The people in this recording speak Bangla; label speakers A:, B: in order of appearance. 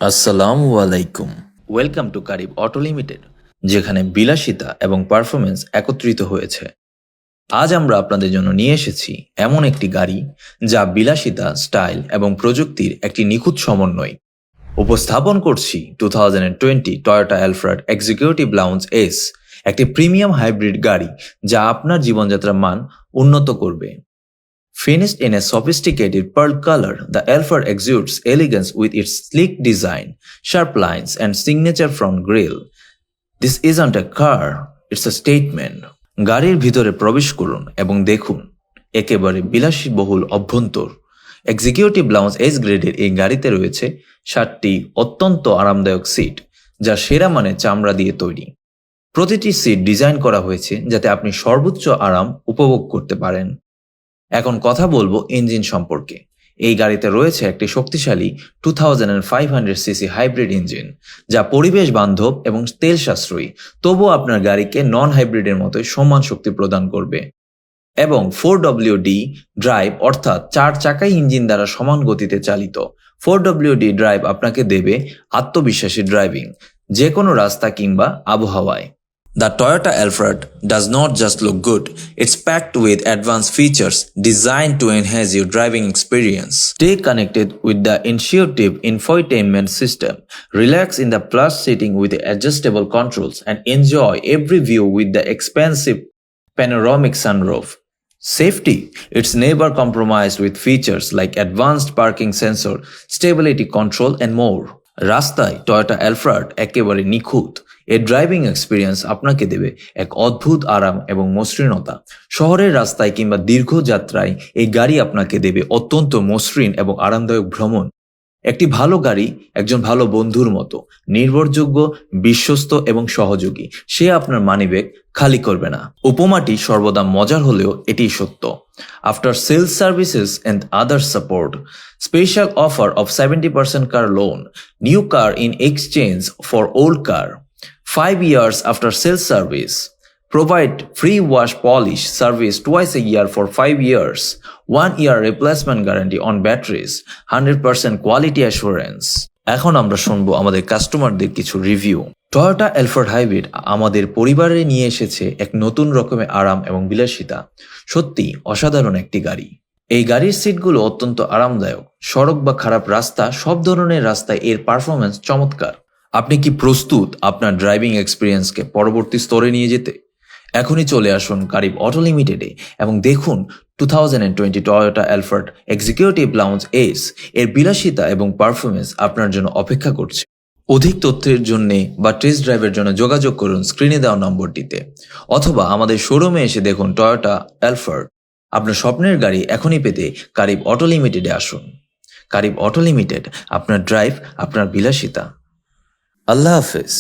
A: আসসালামু আলাইকুম। Welcome to Karib auto limited, যেখানে বিলাসিতা এবং পারফরমেন্স একত্রিত হয়েছে। আজ আমরা আপনাদের জন্য নিয়ে এসেছি এমন একটি গাড়ি যা বিলাসিতা, স্টাইল এবং প্রযুক্তির একটি নিখুঁত সমন্বয়। উপস্থাপন করছি 2020 Toyota Alfred executive lounge S, একটি প্রিমিয়াম হাইব্রিড গাড়ি যা আপনার জীবনযাত্রার মান উন্নত করবে। Finished in a sophisticated pearl color, the Alphard exudes elegance with its sleek design, sharp lines, and signature front grille. This isn't a car, it's a statement. গাড়ির ভিতরে প্রবেশ করুন এবং দেখুন একেবারে বিলাসবহুল অভ্যন্তর। এক্সিকিউটিভ লাউঞ্জ এস গ্রেডের এই গাড়িতে রয়েছে 7টি অত্যন্ত আরামদায়ক সিট, যা সেরা মানের চামড়া দিয়ে তৈরি। প্রতিটি সিট ডিজাইন করা হয়েছে যাতে আপনি সর্বোচ্চ আরাম উপভোগ করতে পারেন। এখন কথা বলবো ইঞ্জিন সম্পর্কে। এই গাড়িতে রয়েছে একটি শক্তিশালী 2500 সিসি হাইব্রিড ইঞ্জিন, যা পরিবেশ বান্ধব এবং তেল সাশ্রয়ী, তবুও আপনার গাড়িকে নন হাইব্রিডের মতোই সমান শক্তি প্রদান করবে। এবং 4WD ড্রাইভ, অর্থাৎ 4 চাকাই ইঞ্জিন দ্বারা সমান গতিতে চালিত। 4WD ড্রাইভ আপনাকে দেবে আত্মবিশ্বাসী ড্রাইভিং, যে কোনো রাস্তা কিংবা আবহাওয়ায়। The Toyota Alphard does not just look good, it's packed with advanced features designed to enhance your driving experience. Stay connected with the intuitive infotainment system, relax in the plush seating with the adjustable controls, and enjoy every view with the expansive panoramic sunroof. Safety, it's never compromised with features like advanced parking sensor, stability control, and more. রাস্তায় টয়োটা অ্যালফ্রাড একেবারে নিখুঁত। এর ড্রাইভিং এক্সপিরিয়েন্স আপনাকে দেবে এক অদ্ভুত আরাম এবং মসৃণতা। শহরের রাস্তায় কিংবা দীর্ঘ যাত্রায় এই গাড়ি আপনাকে দেবে অত্যন্ত মসৃণ এবং আরামদায়ক ভ্রমণ। একটি ভালো গাড়ি একজন ভালো বন্ধুর মতো, নির্ভরযোগ্য, বিশ্বস্ত এবং সহযোগী। সে আপনার মানিব্যাগ খালি করবে না। উপমাটি সর্বদা মজার হলেও এটি সত্য। After sales services and other support, special offer of 70% car loan, new car in exchange for old car, 5 years after sales service, provide free wash polish service twice a year for 5 years, 1 year replacement guarantee on batteries, 100% quality assurance. এখন আমরা শুনবো আমাদের কাস্টমারদের কিছু রিভিউ। টয়োটা অ্যালফার্ড হাইব্রিড আমাদের পরিবারে নিয়ে এসেছে এক নতুন রকমের আরাম এবং বিলাসিতা। সত্যি অসাধারণ একটি গাড়ি। এই গাড়ির সিটগুলো অত্যন্ত আরামদায়ক। সড়ক বা খারাপ রাস্তা, সব ধরনের রাস্তায় এর পারফরমেন্স চমৎকার। আপনি কি প্রস্তুত আপনার ড্রাইভিং এক্সপিরিয়েন্সকে পরবর্তী স্তরে নিয়ে যেতে? এখনই চলে আসুন কারিব অটো লিমিটেডে এবং দেখুন 2020 Toyota Alfred executive lounge S এর বিলাসিতা এবং পারফরমেন্স আপনার জন্য অপেক্ষা করছে। অধিক তথ্যের জন্য বা টেস্ট ড্রাইভের জন্য যোগাযোগ করুন স্ক্রিনে দেওয়া নম্বরটিতে, অথবা আমাদের শোরুমে এসে দেখুন টয়োটা অ্যালফার্ড। আপনার স্বপ্নের গাড়ি এখনই পেতে কারিব অটো লিমিটেডে আসুন। কারিব অটো লিমিটেড, আপনার ড্রাইভ, আপনার বিলাসিতা। আল্লাহ হাফেজ।